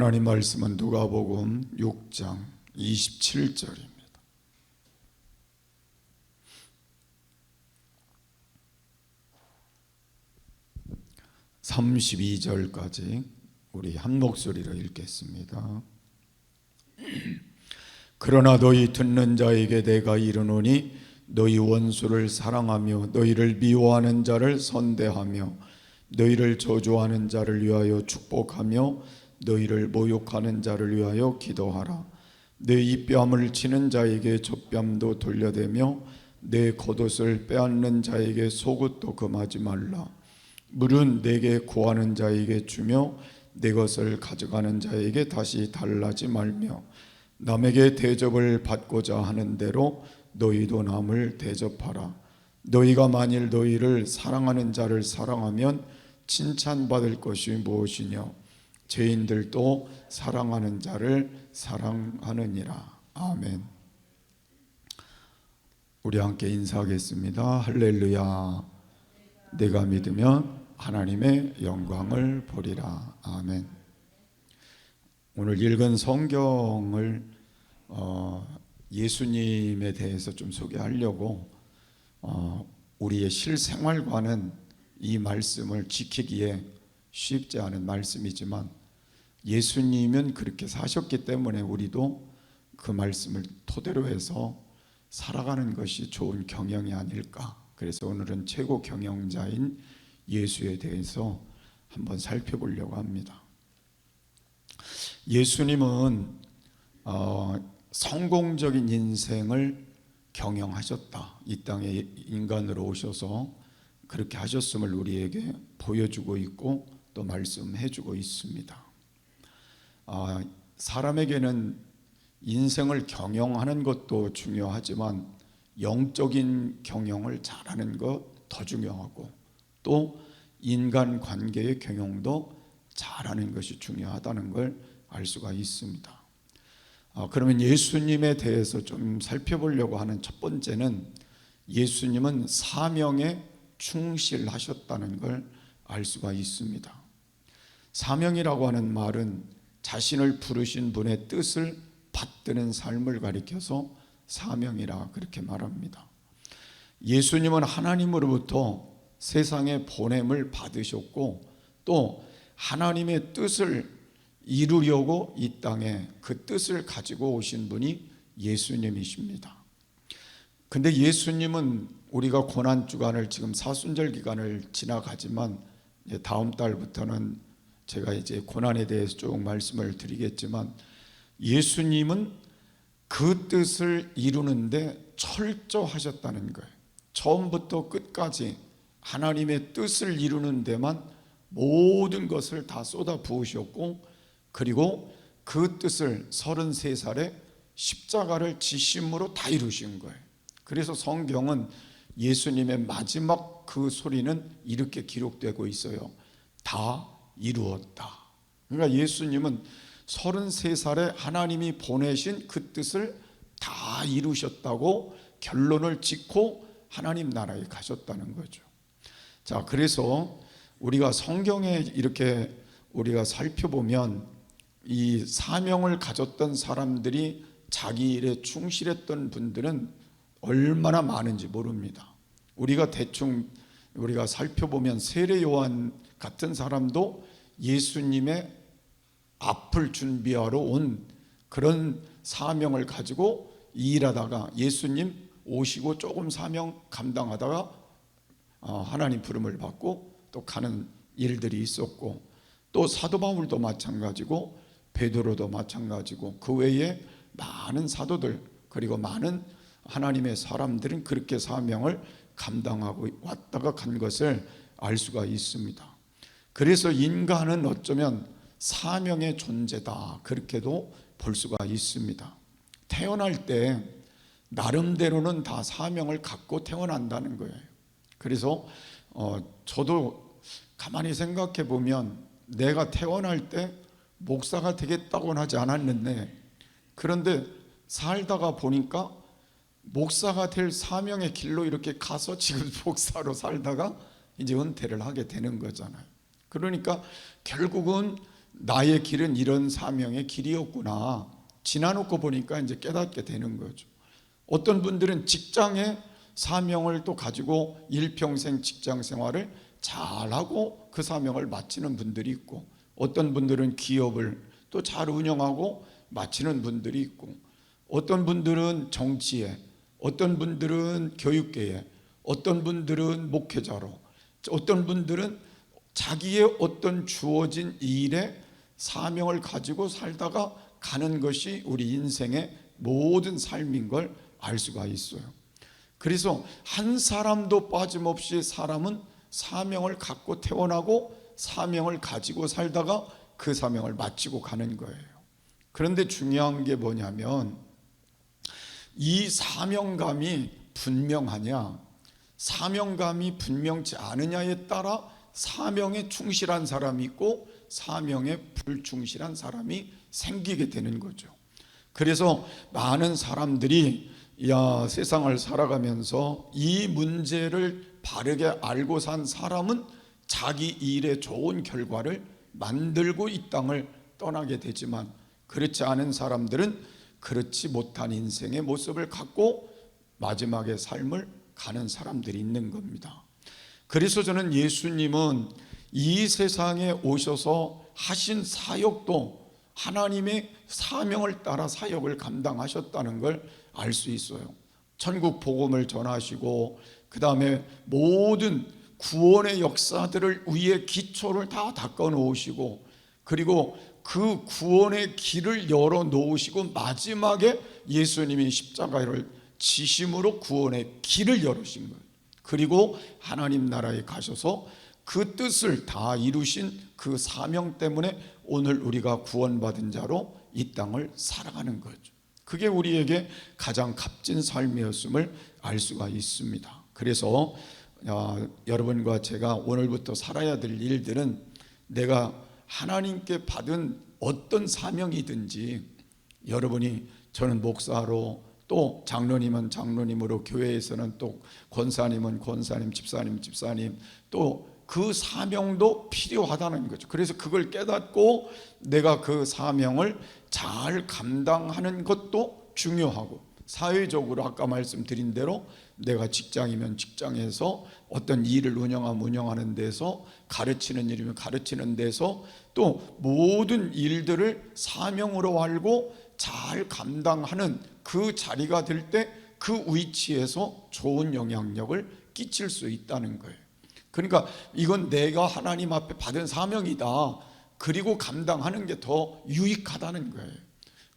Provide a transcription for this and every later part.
하나님 말씀은 누가복음 6장 27절입니다. (32절까지) 우리 한 목소리로 읽겠습니다. 그러나 너희 듣는 자에게 내가 이르노니 너희 원수를 사랑하며 너희를 미워하는 자를 선대하며 너희를 저주하는 자를 위하여 축복하며 너희를 모욕하는 자를 위하여 기도하라. 내 입뺨을 치는 자에게 젖뺨도 돌려대며 내 겉옷을 빼앗는 자에게 속옷도 금하지 말라. 물은 내게 구하는 자에게 주며 내 것을 가져가는 자에게 다시 달라지 말며 남에게 대접을 받고자 하는 대로 너희도 남을 대접하라. 너희가 만일 너희를 사랑하는 자를 사랑하면 칭찬받을 것이 무엇이냐? 죄인들도 사랑하는 자를 사랑하느니라. 아멘. 우리 함께 인사하겠습니다. 할렐루야. 내가 믿으면 하나님의 영광을 보리라. 아멘. 오늘 읽은 성경을 예수님에 대해서 좀 소개하려고 우리의 실생활과는 이 말씀을 지키기에 쉽지 않은 말씀이지만 예수님은 그렇게 사셨기 때문에 우리도 그 말씀을 토대로 해서 살아가는 것이 좋은 경영이 아닐까. 그래서 오늘은 최고 경영자인 예수에 대해서 한번 살펴보려고 합니다. 예수님은 성공적인 인생을 경영하셨다. 이 땅에 인간으로 오셔서 그렇게 하셨음을 우리에게 보여주고 있고 또 말씀해주고 있습니다. 사람에게는 인생을 경영하는 것도 중요하지만 영적인 경영을 잘하는 것 더 중요하고 또 인간관계의 경영도 잘하는 것이 중요하다는 걸 알 수가 있습니다. 그러면 예수님에 대해서 좀 살펴보려고 하는 첫 번째는 예수님은 사명에 충실하셨다는 걸 알 수가 있습니다. 사명이라고 하는 말은 자신을 부르신 분의 뜻을 받드는 삶을 가리켜서 사명이라 그렇게 말합니다. 예수님은 하나님으로부터 세상에 보냄을 받으셨고 또 하나님의 뜻을 이루려고 이 땅에 그 뜻을 가지고 오신 분이 예수님이십니다. 근데 예수님은 우리가 고난주간을 지금 사순절 기간을 지나가지만 다음 달부터는 제가 이제 고난에 대해서 쭉 말씀을 드리겠지만 예수님은 그 뜻을 이루는데 철저하셨다는 거예요. 처음부터 끝까지 하나님의 뜻을 이루는 데만 모든 것을 다 쏟아 부으셨고 그리고 그 뜻을 33살에 십자가를 지심으로 다 이루신 거예요. 그래서 성경은 예수님의 마지막 그 소리는 이렇게 기록되고 있어요. 다 이루었다. 그러니까 예수님은 33살에 하나님이 보내신 그 뜻을 다 이루셨다고 결론을 짓고 하나님 나라에 가셨다는 거죠. 자, 그래서 우리가 성경에 이렇게 우리가 살펴보면 이 사명을 가졌던 사람들이 자기 일에 충실했던 분들은 얼마나 많은지 모릅니다. 우리가 대충 우리가 살펴보면 세례 요한 같은 사람도 예수님의 앞을 준비하러 온 그런 사명을 가지고 일하다가 예수님 오시고 조금 사명 감당하다가 하나님 부름을 받고 또 가는 일들이 있었고 또 사도 바울도 마찬가지고 베드로도 마찬가지고 그 외에 많은 사도들 그리고 많은 하나님의 사람들은 그렇게 사명을 감당하고 왔다가 간 것을 알 수가 있습니다. 그래서 인간은 어쩌면 사명의 존재다 그렇게도 볼 수가 있습니다. 태어날 때 나름대로는 다 사명을 갖고 태어난다는 거예요. 그래서 저도 가만히 생각해 보면 내가 태어날 때 목사가 되겠다고는 하지 않았는데 그런데 살다가 보니까 목사가 될 사명의 길로 이렇게 가서 지금 목사로 살다가 이제 은퇴를 하게 되는 거잖아요. 그러니까 결국은 나의 길은 이런 사명의 길이었구나, 지나놓고 보니까 이제 깨닫게 되는 거죠. 어떤 분들은 직장에 사명을 또 가지고 일평생 직장 생활을 잘하고 그 사명을 마치는 분들이 있고, 어떤 분들은 기업을 또 잘 운영하고 마치는 분들이 있고, 어떤 분들은 정치에, 어떤 분들은 교육계에, 어떤 분들은 목회자로, 어떤 분들은 자기의 어떤 주어진 일에 사명을 가지고 살다가 가는 것이 우리 인생의 모든 삶인 걸 알 수가 있어요. 그래서 한 사람도 빠짐없이 사람은 사명을 갖고 태어나고 사명을 가지고 살다가 그 사명을 마치고 가는 거예요. 그런데 중요한 게 뭐냐면, 이 사명감이 분명하냐, 사명감이 분명치 않으냐에 따라 사명에 충실한 사람이 있고 사명에 불충실한 사람이 생기게 되는 거죠. 그래서 많은 사람들이 세상을 살아가면서 이 문제를 바르게 알고 산 사람은 자기 일에 좋은 결과를 만들고 이 땅을 떠나게 되지만, 그렇지 않은 사람들은 그렇지 못한 인생의 모습을 갖고 마지막에 삶을 가는 사람들이 있는 겁니다. 그래서 저는 예수님은 이 세상에 오셔서 하신 사역도 하나님의 사명을 따라 사역을 감당하셨다는 걸 알 수 있어요. 천국 복음을 전하시고, 그 다음에 모든 구원의 역사들을 위에 기초를 다 닦아 놓으시고, 그리고 그 구원의 길을 열어 놓으시고, 마지막에 예수님이 십자가를 지심으로 구원의 길을 열으신 거예요. 그리고 하나님 나라에 가셔서 그 뜻을 다 이루신 그 사명 때문에 오늘 우리가 구원받은 자로 이 땅을 살아가는 거죠. 그게 우리에게 가장 값진 삶이었음을 알 수가 있습니다. 그래서 여러분과 제가 오늘부터 살아야 될 일들은, 내가 하나님께 받은 어떤 사명이든지, 여러분이, 저는 목사로, 또 장로님은 장로님으로, 교회에서는 또 권사님은 권사님, 집사님 집사님, 또 그 사명도 필요하다는 거죠. 그래서 그걸 깨닫고 내가 그 사명을 잘 감당하는 것도 중요하고, 사회적으로 아까 말씀드린 대로 내가 직장이면 직장에서 어떤 일을 운영하는 데서, 가르치는 일이면 가르치는 데서, 또 모든 일들을 사명으로 알고 잘 감당하는 그 자리가 될 때 그 위치에서 좋은 영향력을 끼칠 수 있다는 거예요. 그러니까 이건 내가 하나님 앞에 받은 사명이다, 그리고 감당하는 게 더 유익하다는 거예요.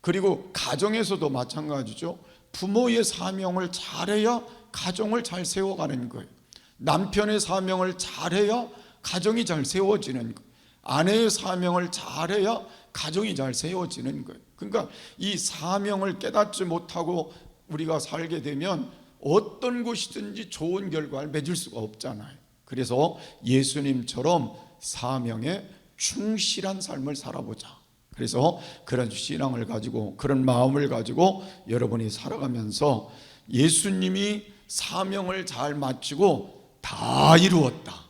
그리고 가정에서도 마찬가지죠. 부모의 사명을 잘해야 가정을 잘 세워가는 거예요. 남편의 사명을 잘해야 가정이 잘 세워지는 거예요. 아내의 사명을 잘해야 가정이 잘 세워지는 거예요. 그러니까 이 사명을 깨닫지 못하고 우리가 살게 되면 어떤 것이든지 좋은 결과를 맺을 수가 없잖아요. 그래서 예수님처럼 사명에 충실한 삶을 살아보자. 그래서 그런 신앙을 가지고, 그런 마음을 가지고 여러분이 살아가면서 예수님이 사명을 잘 마치고 다 이루었다,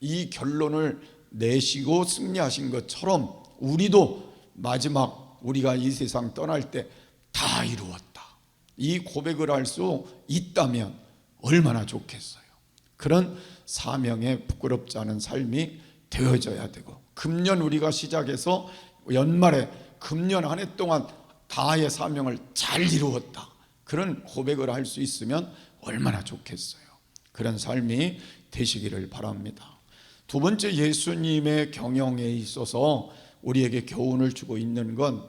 이 결론을 내시고 승리하신 것처럼 우리도 마지막 우리가 이 세상 떠날 때 다 이루었다, 이 고백을 할 수 있다면 얼마나 좋겠어요. 그런 사명에 부끄럽지 않은 삶이 되어져야 되고, 금년 우리가 시작해서 연말에 금년 한 해 동안 다의 사명을 잘 이루었다, 그런 고백을 할 수 있으면 얼마나 좋겠어요. 그런 삶이 되시기를 바랍니다. 두 번째, 예수님의 경영에 있어서 우리에게 교훈을 주고 있는 건,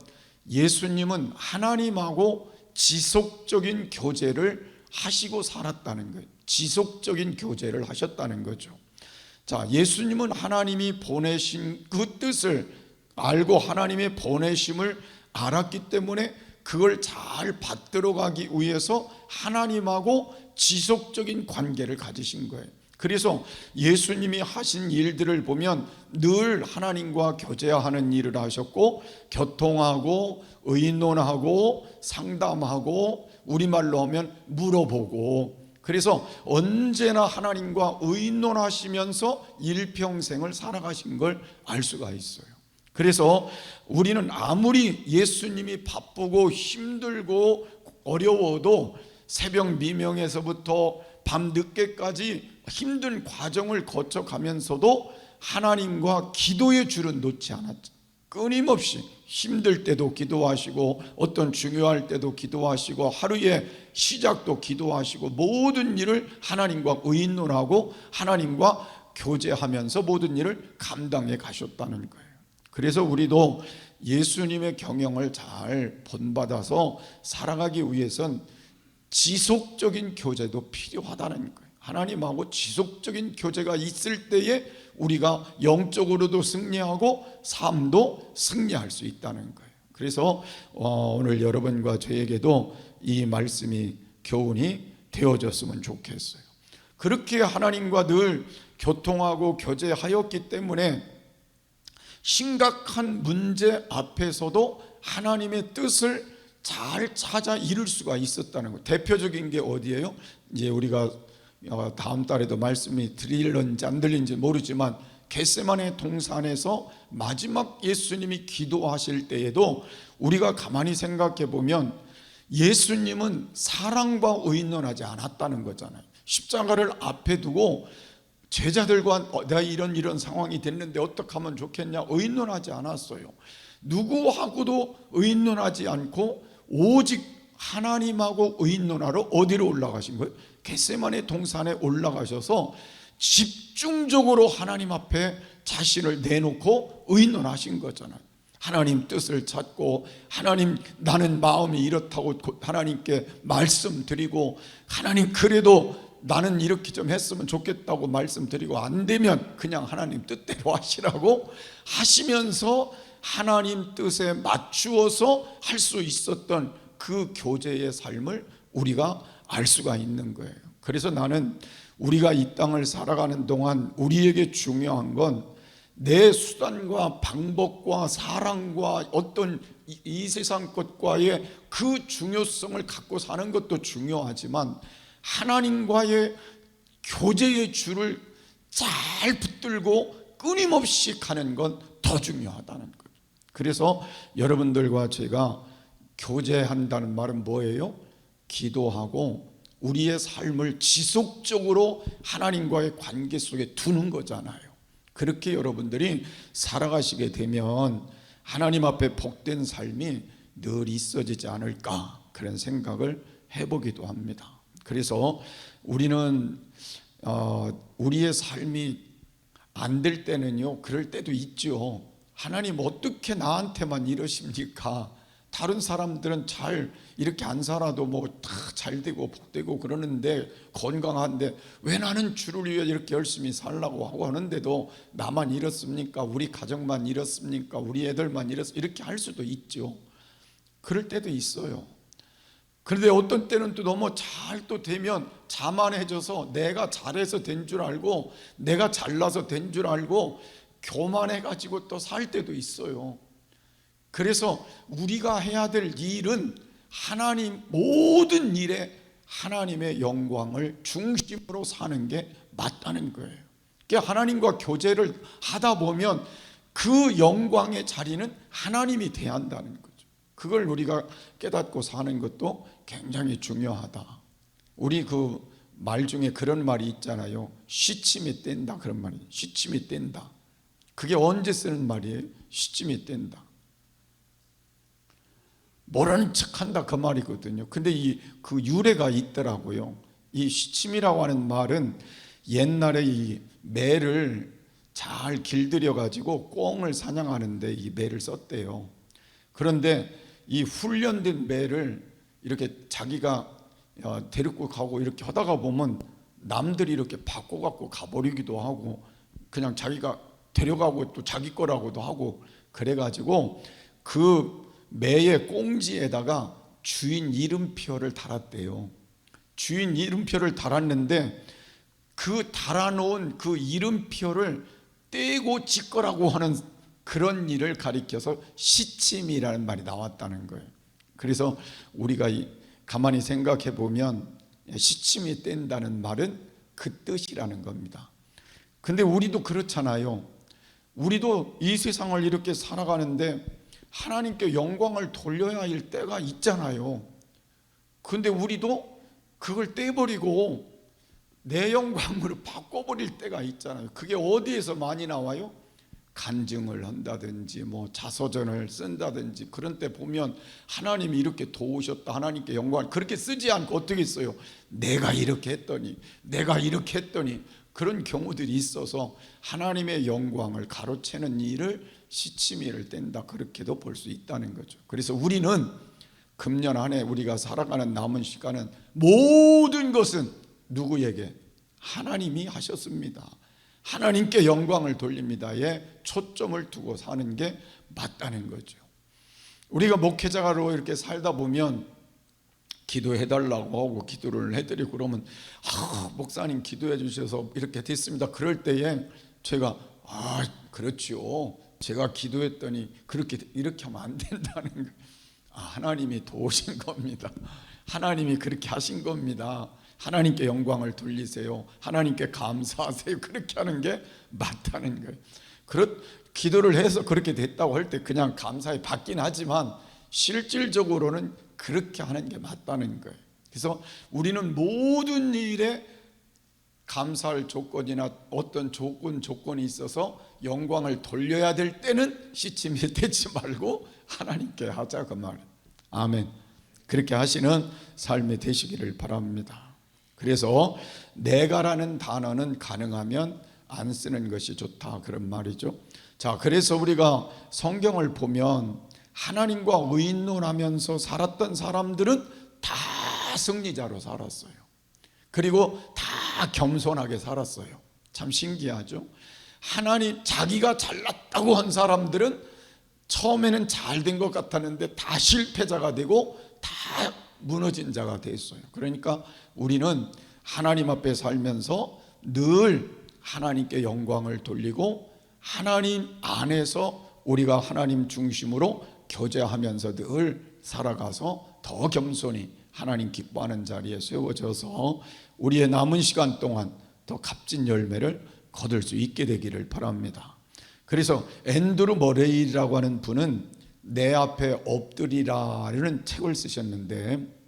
예수님은 하나님하고 지속적인 교제를 하시고 살았다는 거예요. 지속적인 교제를 하셨다는 거죠. 자, 예수님은 하나님이 보내신 그 뜻을 알고 하나님의 보내심을 알았기 때문에 그걸 잘 받들어 가기 위해서 하나님하고 지속적인 관계를 가지신 거예요. 그래서 예수님이 하신 일들을 보면 늘 하나님과 교제하는 일을 하셨고, 교통하고 의논하고 상담하고, 우리말로 하면 물어보고, 그래서 언제나 하나님과 의논하시면서 일평생을 살아가신 걸 알 수가 있어요. 그래서 우리는 아무리 예수님이 바쁘고 힘들고 어려워도 새벽 미명에서부터 밤 늦게까지 힘든 과정을 거쳐가면서도 하나님과 기도의 줄은 놓지 않았죠. 끊임없이 힘들 때도 기도하시고 어떤 중요할 때도 기도하시고 하루의 시작도 기도하시고 모든 일을 하나님과 의논하고 하나님과 교제하면서 모든 일을 감당해 가셨다는 거예요. 그래서 우리도 예수님의 경영을 잘 본받아서 살아가기 위해선 지속적인 교제도 필요하다는 거예요. 하나님하고 지속적인 교제가 있을 때에 우리가 영적으로도 승리하고 삶도 승리할 수 있다는 거예요. 그래서 오늘 여러분과 저에게도 이 말씀이 교훈이 되어졌으면 좋겠어요. 그렇게 하나님과 늘 교통하고 교제하였기 때문에 심각한 문제 앞에서도 하나님의 뜻을 잘 찾아 이룰 수가 있었다는 것. 대표적인 게 어디예요? 이제 우리가 다음 달에도 말씀이 들릴런지 안 들린지 모르지만 겟세마네 동산에서 마지막 예수님이 기도하실 때에도 우리가 가만히 생각해 보면 예수님은 사랑과 의논하지 않았다는 거잖아요. 십자가를 앞에 두고 제자들과 내가 이런 상황이 됐는데 어떻게 하면 좋겠냐 의논하지 않았어요. 누구하고도 의논하지 않고 오직 하나님하고 의논하러 어디로 올라가신 거예요? 겟세마네 동산에 올라가셔서 집중적으로 하나님 앞에 자신을 내놓고 의논하신 거잖아요. 하나님 뜻을 찾고 하나님 나는 마음이 이렇다고 하나님께 말씀드리고 하나님 그래도 나는 이렇게 좀 했으면 좋겠다고 말씀드리고 안 되면 그냥 하나님 뜻대로 하시라고 하시면서 하나님 뜻에 맞추어서 할 수 있었던 그 교제의 삶을 우리가 알 수가 있는 거예요. 그래서 나는 우리가 이 땅을 살아가는 동안 우리에게 중요한 건 내 수단과 방법과 사랑과 어떤 이 세상 것과의 그 중요성을 갖고 사는 것도 중요하지만 하나님과의 교제의 줄을 잘 붙들고 끊임없이 가는 건 더 중요하다는 거예요. 그래서 여러분들과 제가 교제한다는 말은 뭐예요? 기도하고 우리의 삶을 지속적으로 하나님과의 관계 속에 두는 거잖아요. 그렇게 여러분들이 살아가시게 되면 하나님 앞에 복된 삶이 늘 있어지지 않을까 그런 생각을 해보기도 합니다. 그래서 우리는 우리의 삶이 안 될 때는요, 그럴 때도 있죠. 하나님 어떻게 나한테만 이러십니까? 다른 사람들은 잘 이렇게 안 살아도 뭐 다 잘 되고 복되고 그러는데 건강한데 왜 나는 주를 위해 이렇게 열심히 살라고 하고 하는데도 나만 이렇습니까? 우리 가정만 이렇습니까? 우리 애들만 이렇게 할 수도 있죠. 그럴 때도 있어요. 그런데 어떤 때는 또 너무 잘 또 되면 자만해져서 내가 잘해서 된 줄 알고 내가 잘나서 된 줄 알고 교만해가지고 또 살 때도 있어요. 그래서 우리가 해야 될 일은 하나님 모든 일에 하나님의 영광을 중심으로 사는 게 맞다는 거예요. 그러니까 하나님과 교제를 하다 보면 그 영광의 자리는 하나님이 대한다는 거죠. 그걸 우리가 깨닫고 사는 것도 굉장히 중요하다. 우리 그 말 중에 그런 말이 있잖아요. 시침이 뗀다 그런 말이. 시침이 뗀다. 그게 언제 쓰는 말이에요? 시침이 뗀다. 모르는 척한다 그 말이거든요. 근데 그 유래가 있더라고요. 이 시침이라고 하는 말은 옛날에 이 매를 잘 길들여 가지고 꿩을 사냥하는데 이 매를 썼대요. 그런데 이 훈련된 매를 이렇게 자기가 데리고 가고 이렇게 하다가 보면 남들이 이렇게 바꿔 갖고 가버리기도 하고 그냥 자기가 데려가고 또 자기 거라고도 하고 그래가지고 그 매의 꽁지에다가 주인 이름표를 달았대요. 주인 이름표를 달았는데 그 달아놓은 그 이름표를 떼고 지 거라고 하는 그런 일을 가리켜서 시침이라는 말이 나왔다는 거예요. 그래서 우리가 가만히 생각해 보면 시침이 뗀다는 말은 그 뜻이라는 겁니다. 근데 우리도 그렇잖아요. 우리도 이 세상을 이렇게 살아가는데 하나님께 영광을 돌려야 할 때가 있잖아요. 근데 우리도 그걸 떼버리고 내 영광으로 바꿔버릴 때가 있잖아요. 그게 어디에서 많이 나와요? 간증을 한다든지 자서전을 쓴다든지 그런 때 보면 하나님이 이렇게 도우셨다, 하나님께 영광을 그렇게 쓰지 않고 어떻게 써요? 내가 이렇게 했더니, 내가 이렇게 했더니, 그런 경우들이 있어서 하나님의 영광을 가로채는 일을 시치미를 뗀다, 그렇게도 볼 수 있다는 거죠. 그래서 우리는 금년 안에 우리가 살아가는 남은 시간은 모든 것은 누구에게? 하나님이 하셨습니다. 하나님께 영광을 돌립니다에 초점을 두고 사는 게 맞다는 거죠. 우리가 목회자로 이렇게 살다 보면 기도해달라고 하고 기도를 해드리고 그러면 목사님 기도해 주셔서 이렇게 됐습니다. 그럴 때에 제가 그렇지요, 제가 기도했더니 이렇게 하면 안 된다는 거예요. 하나님이 도우신 겁니다. 하나님이 그렇게 하신 겁니다. 하나님께 영광을 돌리세요. 하나님께 감사하세요. 그렇게 하는 게 맞다는 거예요. 기도를 해서 그렇게 됐다고 할 때 그냥 감사히 받긴 하지만 실질적으로는 그렇게 하는 게 맞다는 거예요. 그래서 우리는 모든 일에 감사할 조건이나 어떤 조건이 있어서 영광을 돌려야 될 때는 시치미를 떼지 말고 하나님께 하자, 그 말. 아멘. 그렇게 하시는 삶이 되시기를 바랍니다. 그래서 내가라는 단어는 가능하면 안 쓰는 것이 좋다, 그런 말이죠. 자, 그래서 우리가 성경을 보면 하나님과 의논하면서 살았던 사람들은 다 승리자로 살았어요. 그리고 다 겸손하게 살았어요. 참 신기하죠. 자기가 잘났다고 한 사람들은 처음에는 잘 된 것 같았는데 다 실패자가 되고 다 무너진 자가 됐어요. 그러니까 우리는 하나님 앞에 살면서 늘 하나님께 영광을 돌리고 하나님 안에서 우리가 하나님 중심으로 교제하면서 늘 살아가서 더 겸손히 하나님 기뻐하는 자리에 세워져서 우리의 남은 시간 동안 더 값진 열매를 거둘 수 있게 되기를 바랍니다. 그래서 앤드루 머레이라고 하는 분은 내 앞에 엎드리라는 책을 쓰셨는데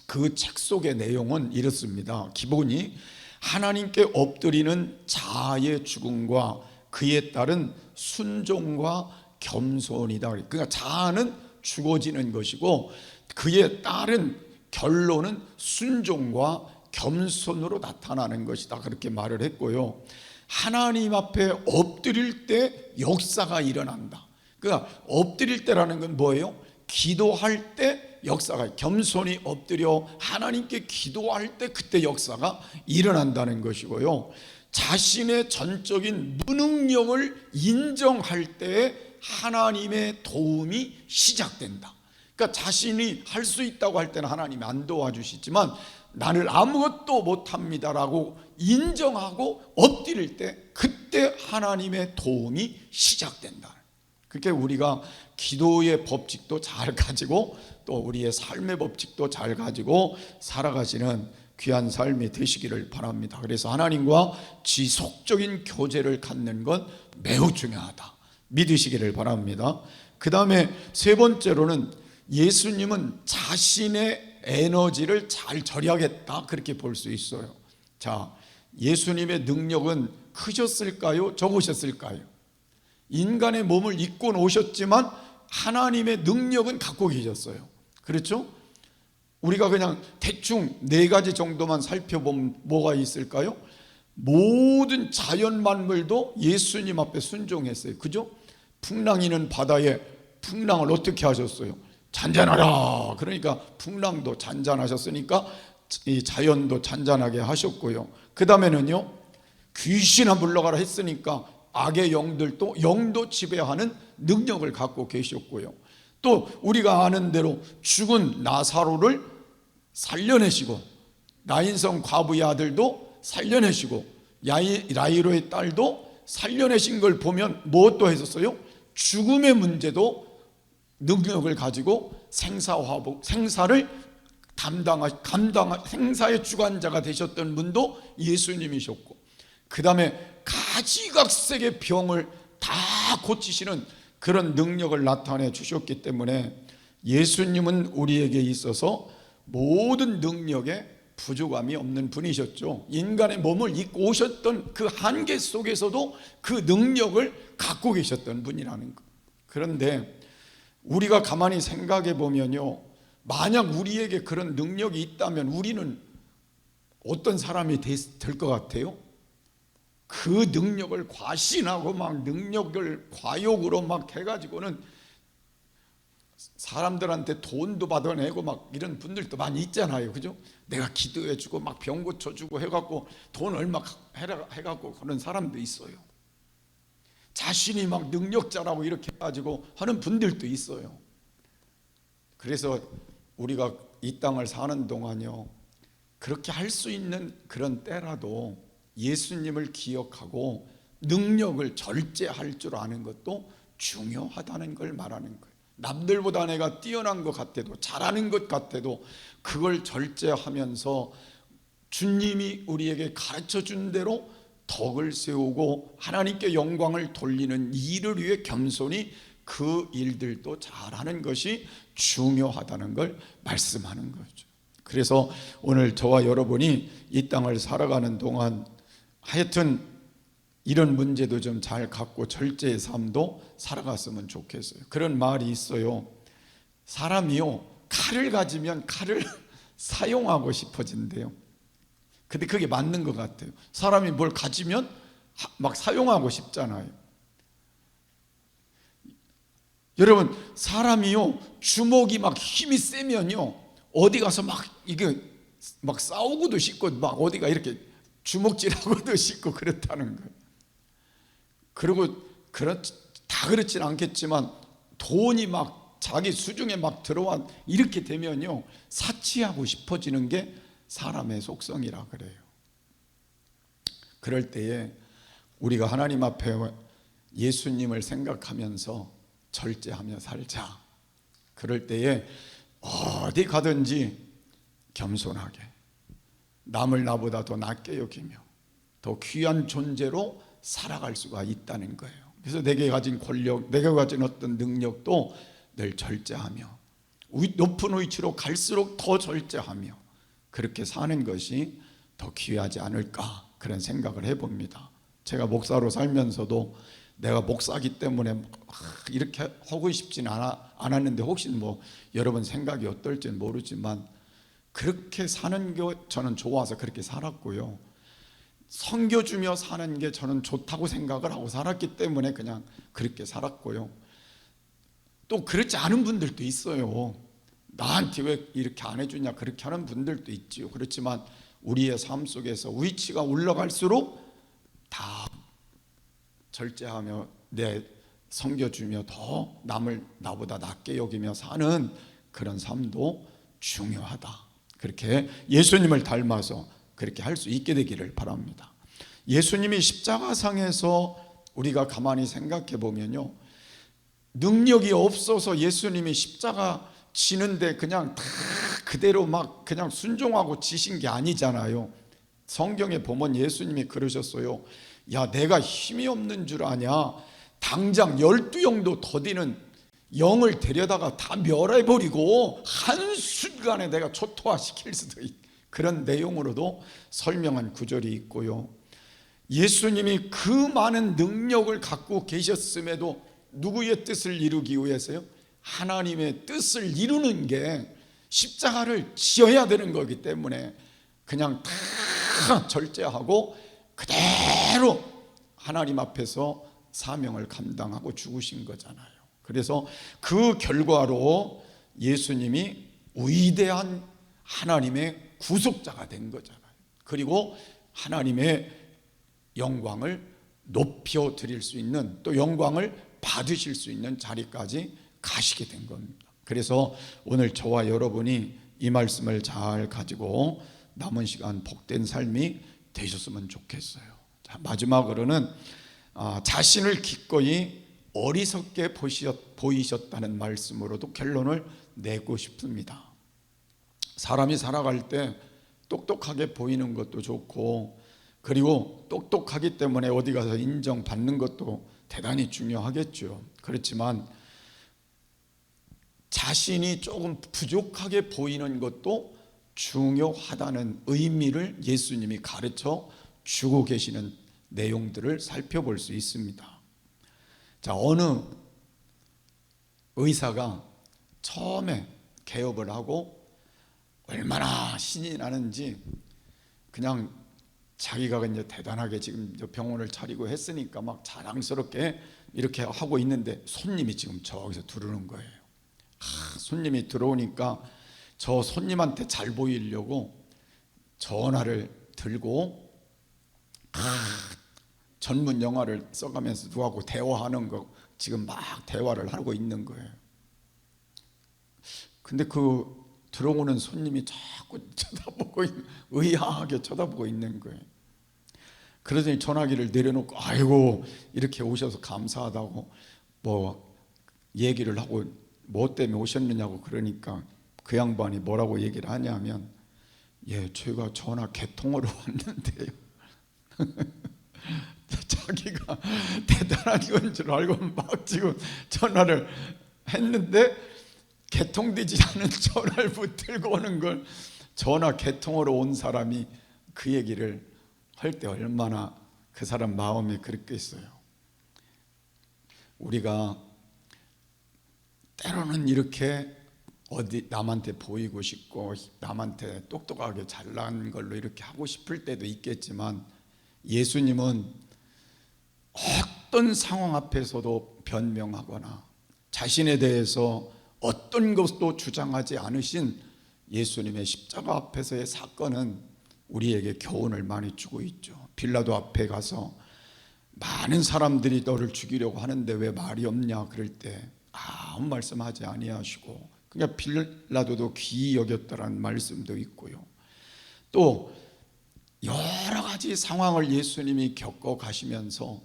그 책 속의 내용은 이렇습니다. 기본이 하나님께 엎드리는 자아의 죽음과 그에 따른 순종과 겸손이다. 그러니까 자아는 죽어지는 것이고 그에 따른 결론은 순종과 겸손으로 나타나는 것이다, 그렇게 말을 했고요. 하나님 앞에 엎드릴 때 역사가 일어난다. 그러니까 엎드릴 때라는 건 뭐예요? 기도할 때 역사가, 겸손히 엎드려 하나님께 기도할 때 그때 역사가 일어난다는 것이고요. 자신의 전적인 무능력을 인정할 때 하나님의 도움이 시작된다. 그러니까 자신이 할 수 있다고 할 때는 하나님이 안 도와주시지만 나는 아무것도 못합니다라고 인정하고 엎드릴 때 그때 하나님의 도움이 시작된다. 그렇게 우리가 기도의 법칙도 잘 가지고 또 우리의 삶의 법칙도 잘 가지고 살아가시는 귀한 삶이 되시기를 바랍니다. 그래서 하나님과 지속적인 교제를 갖는 건 매우 중요하다, 믿으시기를 바랍니다. 그 다음에 세 번째로는 예수님은 자신의 에너지를 잘 절약했다, 그렇게 볼 수 있어요. 자, 예수님의 능력은 크셨을까요? 적으셨을까요? 인간의 몸을 입고 오셨지만 하나님의 능력은 갖고 계셨어요. 그렇죠? 우리가 그냥 대충 4가지 정도만 살펴보면 뭐가 있을까요? 모든 자연 만물도 예수님 앞에 순종했어요. 그죠? 풍랑이는 바다에 풍랑을 어떻게 하셨어요? 잔잔하라. 그러니까 풍랑도 잔잔하셨으니까 이 자연도 잔잔하게 하셨고요. 그 다음에는요, 귀신아 물러가라 했으니까 악의 영들도 영도 지배하는 능력을 갖고 계셨고요. 또 우리가 아는 대로 죽은 나사로를 살려내시고 나인성 과부의 아들도 살려내시고 야이로의 딸도 살려내신 걸 보면 무엇도 했었어요? 죽음의 문제도 능력을 가지고 생사화복, 생사를 생사의 주관자가 되셨던 분도 예수님이셨고, 그 다음에 가지각색의 병을 다 고치시는 그런 능력을 나타내 주셨기 때문에 예수님은 우리에게 있어서 모든 능력에 부족함이 없는 분이셨죠. 인간의 몸을 입고 오셨던 그 한계 속에서도 그 능력을 갖고 계셨던 분이라는 것. 그런데 우리가 가만히 생각해 보면요, 만약 우리에게 그런 능력이 있다면 우리는 어떤 사람이 될 것 같아요? 그 능력을 과신하고 막 능력을 과욕으로 막 해가지고는 사람들한테 돈도 받아내고 막 이런 분들도 많이 있잖아요. 그죠? 내가 기도해주고 막 병 고쳐주고 해갖고 돈 얼마 해갖고 그런 사람도 있어요. 자신이 막 능력자라고 이렇게 해가지고 하는 분들도 있어요. 그래서 우리가 이 땅을 사는 동안요, 그렇게 할 수 있는 그런 때라도 예수님을 기억하고 능력을 절제할 줄 아는 것도 중요하다는 걸 말하는 거예요. 남들보다 내가 뛰어난 것 같아도, 잘하는 것 같아도 그걸 절제하면서 주님이 우리에게 가르쳐 준 대로 덕을 세우고 하나님께 영광을 돌리는 일을 위해 겸손히 그 일들도 잘하는 것이 중요하다는 걸 말씀하는 거죠. 그래서 오늘 저와 여러분이 이 땅을 살아가는 동안 하여튼 이런 문제도 좀 잘 갖고 절제의 삶도 살아갔으면 좋겠어요. 그런 말이 있어요. 사람이요, 칼을 가지면 칼을 사용하고 싶어진대요. 근데 그게 맞는 것 같아요. 사람이 뭘 가지면 막 사용하고 싶잖아요. 여러분, 사람이요, 주먹이 막 힘이 세면요, 어디 가서 막 이게 막 싸우고도 싶고 막 어디가 이렇게 주먹질하고도 싶고 그렇다는 거예요. 그리고 다 그렇진 않겠지만 돈이 막 자기 수중에 막 들어와 이렇게 되면요, 사치하고 싶어지는 게 사람의 속성이라 그래요. 그럴 때에 우리가 하나님 앞에 예수님을 생각하면서 절제하며 살자. 그럴 때에 어디 가든지 겸손하게 남을 나보다 더 낮게 여기며 더 귀한 존재로 살아갈 수가 있다는 거예요. 그래서 내게 가진 권력, 내가 가진 어떤 능력도 늘 절제하며 높은 위치로 갈수록 더 절제하며 그렇게 사는 것이 더 귀하지 않을까, 그런 생각을 해봅니다. 제가 목사로 살면서도 내가 목사기 때문에 이렇게 하고 싶지는 않았는데 혹시 뭐 여러분 생각이 어떨지는 모르지만 그렇게 사는 게 저는 좋아서 그렇게 살았고요. 섬겨주며 사는 게 저는 좋다고 생각을 하고 살았기 때문에 그냥 그렇게 살았고요. 또 그렇지 않은 분들도 있어요. 나한테 왜 이렇게 안 해주냐 그렇게 하는 분들도 있지요. 그렇지만 우리의 삶 속에서 위치가 올라갈수록 다 절제하며 내 섬겨주며 더 남을 나보다 낮게 여기며 사는 그런 삶도 중요하다. 그렇게 예수님을 닮아서 그렇게 할 수 있게 되기를 바랍니다. 예수님이 십자가상에서 우리가 가만히 생각해 보면요, 능력이 없어서 예수님이 십자가 지는데 그냥 다 그대로 막 그냥 순종하고 지신 게 아니잖아요. 성경에 보면 예수님이 그러셨어요. 야, 내가 힘이 없는 줄 아냐? 당장 12영도 더디는 영을 데려다가 다 멸해버리고 한순간에 내가 초토화시킬 수도 있다. 그런 내용으로도 설명한 구절이 있고요. 예수님이 그 많은 능력을 갖고 계셨음에도 누구의 뜻을 이루기 위해서요? 하나님의 뜻을 이루는 게 십자가를 지어야 되는 거기 때문에 그냥 다 절제하고 그대로 하나님 앞에서 사명을 감당하고 죽으신 거잖아요. 그래서 그 결과로 예수님이 위대한 하나님의 구속자가 된 거잖아요. 그리고 하나님의 영광을 높여 드릴 수 있는, 또 영광을 받으실 수 있는 자리까지 가시게 된 겁니다. 그래서 오늘 저와 여러분이 이 말씀을 잘 가지고 남은 시간 복된 삶이 되셨으면 좋겠어요. 자, 마지막으로는 자신을 기꺼이 어리석게 보이셨다는 말씀으로도 결론을 내고 싶습니다. 사람이 살아갈 때 똑똑하게 보이는 것도 좋고 그리고 똑똑하기 때문에 어디 가서 인정받는 것도 대단히 중요하겠죠. 그렇지만 자신이 조금 부족하게 보이는 것도 중요하다는 의미를 예수님이 가르쳐 주고 계시는 내용들을 살펴볼 수 있습니다. 자, 어느 의사가 처음에 개업을 하고 얼마나 신이 나는지 그냥 자기가 이제 대단하게 지금 병원을 차리고 했으니까 막 자랑스럽게 이렇게 하고 있는데 손님이 지금 저기서 들어오는 거예요. 손님이 들어오니까 저 손님한테 잘 보이려고 전화를 들고 전문 영어를 써가면서 누구하고 대화하는 거 지금 막 대화를 하고 있는 거예요. 근데 그 들어오는 손님이 자꾸 쳐다보고 의아하게 쳐다보고 있는 거예요. 그러더니 전화기를 내려놓고 아이고 이렇게 오셔서 감사하다고 뭐 얘기를 하고 뭐 때문에 오셨느냐고 그러니까 그 양반이 뭐라고 얘기를 하냐면 예, 제가 전화 개통으로 왔는데요. 자기가 대단한 건 줄 알고 막 지금 전화를 했는데 개통되지 않은 전화를 붙들고 오는 걸 전화 개통으로 온 사람이 그 얘기를 할 때 얼마나 그 사람 마음이 그랬겠어요. 우리가 때로는 이렇게 어디 남한테 보이고 싶고 남한테 똑똑하게 잘난 걸로 이렇게 하고 싶을 때도 있겠지만 예수님은 어떤 상황 앞에서도 변명하거나 자신에 대해서 어떤 것도 주장하지 않으신 예수님의 십자가 앞에서의 사건은 우리에게 교훈을 많이 주고 있죠. 빌라도 앞에 가서 많은 사람들이 너를 죽이려고 하는데 왜 말이 없냐 그럴 때 아무 말씀하지 아니하시고 그러니까 빌라도도 귀히 여겼다라는 말씀도 있고요. 또 여러 가지 상황을 예수님이 겪어 가시면서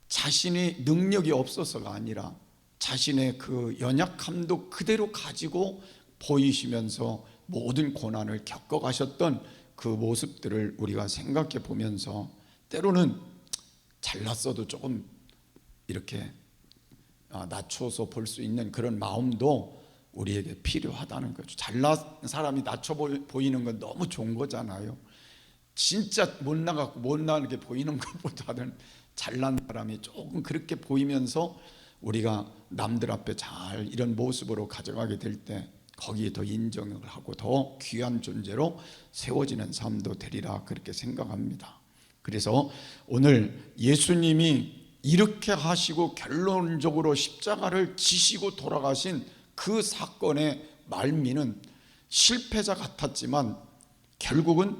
자신이 능력이 없어서가 아니라 자신의 그 연약함도 그대로 가지고 보이시면서 모든 고난을 겪어 가셨던 그 모습들을 우리가 생각해 보면서 때로는 잘났어도 조금 이렇게 낮춰서 볼 수 있는 그런 마음도 우리에게 필요하다는 거죠. 잘난 사람이 낮춰 보이는 건 너무 좋은 거잖아요. 진짜 못나게 보이는 것보다는 잘난 사람이 조금 그렇게 보이면서 우리가 남들 앞에 잘 이런 모습으로 가져가게 될 때 거기에 더 인정을 하고 더 귀한 존재로 세워지는 삶도 되리라 그렇게 생각합니다. 그래서 오늘 예수님이 이렇게 하시고 결론적으로 십자가를 지시고 돌아가신 그 사건의 말미는 실패자 같았지만 결국은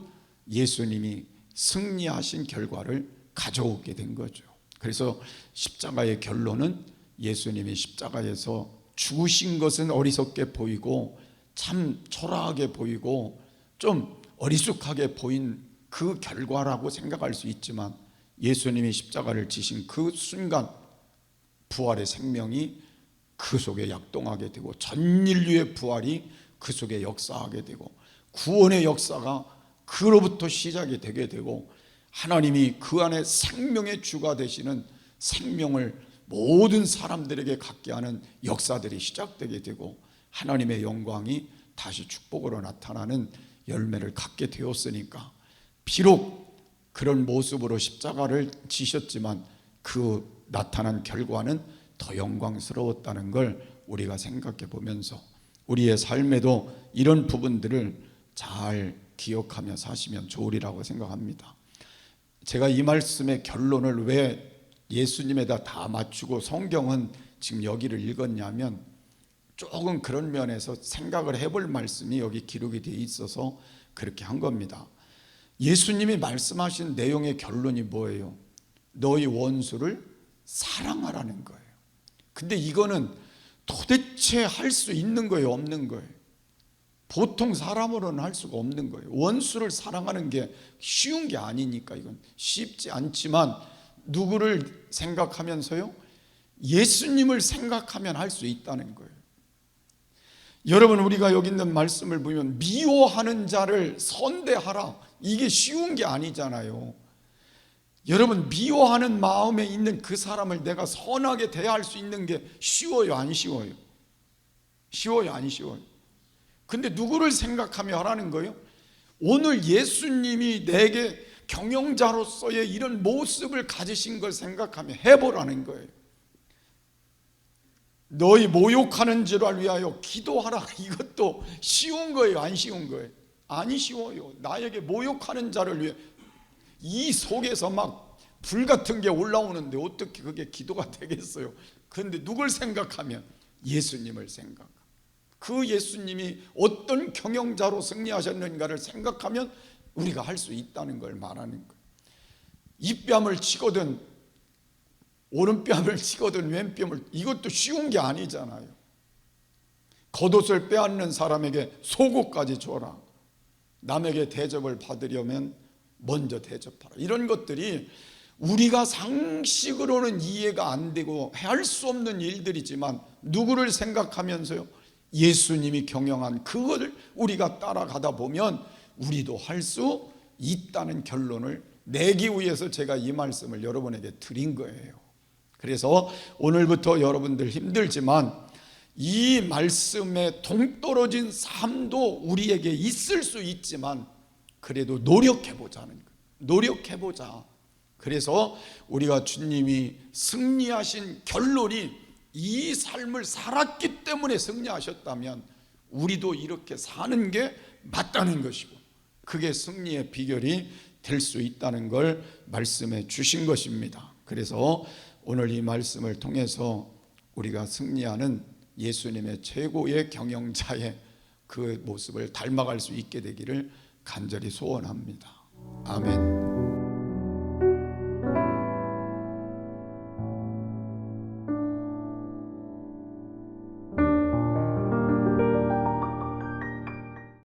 예수님이 승리하신 결과를 가져오게 된 거죠. 그래서 십자가의 결론은 예수님이 십자가에서 죽으신 것은 어리석게 보이고 참 초라하게 보이고 좀 어리숙하게 보인 그 결과라고 생각할 수 있지만 예수님이 십자가를 지신 그 순간 부활의 생명이 그 속에 약동하게 되고 전 인류의 부활이 그 속에 역사하게 되고 구원의 역사가 그로부터 시작이 되게 되고 하나님이 그 안에 생명의 주가 되시는 생명을 모든 사람들에게 갖게 하는 역사들이 시작되게 되고 하나님의 영광이 다시 축복으로 나타나는 열매를 갖게 되었으니까 비록 그런 모습으로 십자가를 지셨지만 그 나타난 결과는 더 영광스러웠다는 걸 우리가 생각해 보면서 우리의 삶에도 이런 부분들을 잘 기억하며 사시면 좋으리라고 생각합니다. 제가 이 말씀의 결론을 왜 예수님에다 다 맞추고 성경은 지금 여기를 읽었냐면 조금 그런 면에서 생각을 해볼 말씀이 여기 기록이 되어 있어서 그렇게 한 겁니다. 예수님이 말씀하신 내용의 결론이 뭐예요? 너희 원수를 사랑하라는 거예요. 근데 이거는 도대체 할 수 있는 거예요, 없는 거예요? 보통 사람으로는 할 수가 없는 거예요. 원수를 사랑하는 게 쉬운 게 아니니까 이건 쉽지 않지만 누구를 생각하면서요? 예수님을 생각하면 할 수 있다는 거예요. 여러분 우리가 여기 있는 말씀을 보면 미워하는 자를 선대하라 이게 쉬운 게 아니잖아요. 여러분, 미워하는 마음에 있는 그 사람을 내가 선하게 대할 수 있는 게 쉬워요, 안 쉬워요? 쉬워요, 안 쉬워요? 근데 누구를 생각하며 하라는 거예요? 오늘 예수님이 내게 경영자로서의 이런 모습을 가지신 걸 생각하며 해보라는 거예요. 너희 모욕하는 자를 위하여 기도하라. 이것도 쉬운 거예요, 안 쉬운 거예요? 아니, 쉬워요. 나에게 모욕하는 자를 위해 이 속에서 막 불 같은 게 올라오는데 어떻게 그게 기도가 되겠어요? 그런데 누굴 생각하면? 예수님을 생각. 그 예수님이 어떤 경영자로 승리하셨는가를 생각하면 우리가 할 수 있다는 걸 말하는 거예요. 이 뺨을 치거든 오른뺨을 치거든 왼뺨을, 이것도 쉬운 게 아니잖아요. 겉옷을 빼앗는 사람에게 속옷까지 줘라. 남에게 대접을 받으려면 먼저 대접하라. 이런 것들이 우리가 상식으로는 이해가 안 되고 할 수 없는 일들이지만 누구를 생각하면서요? 예수님이 경영한 그것을 우리가 따라가다 보면 우리도 할 수 있다는 결론을 내기 위해서 제가 이 말씀을 여러분에게 드린 거예요. 그래서 오늘부터 여러분들 힘들지만 이 말씀에 동떨어진 삶도 우리에게 있을 수 있지만 그래도 노력해보자는 거예요. 노력해보자. 그래서 우리가 주님이 승리하신 결론이 이 삶을 살았기 때문에 승리하셨다면 우리도 이렇게 사는 게 맞다는 것이고, 그게 승리의 비결이 될 수 있다는 걸 말씀해 주신 것입니다. 그래서 오늘 이 말씀을 통해서 우리가 승리하는 예수님의 최고의 경영자의 그 모습을 닮아갈 수 있게 되기를 간절히 소원합니다. 아멘.